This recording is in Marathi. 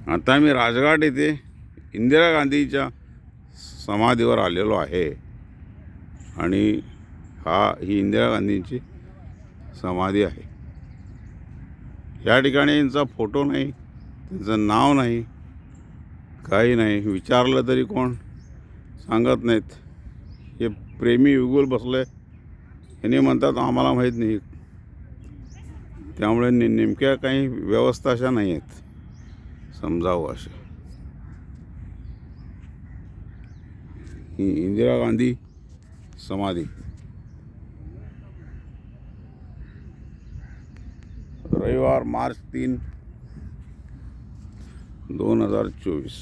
आता मी राजघाट येथे इंदिरा गांधीच्या समाधीवर आलेलो आहे आणि ही इंदिरा गांधींची समाधी आहे। या ठिकाणी यांचा फोटो नाही, त्यांचं नाव नाही, काही नाही। विचारलं तरी कोण सांगत नाहीत। हे प्रेमी युगुल बसले, यांनी म्हणतात आम्हाला माहीत नाही। त्यामुळे नेमक्या काही व्यवस्था अशा नाही आहेत समजावं अशा। ही इंदिरा गांधी समाधी रविवार मार्च 3, 2024।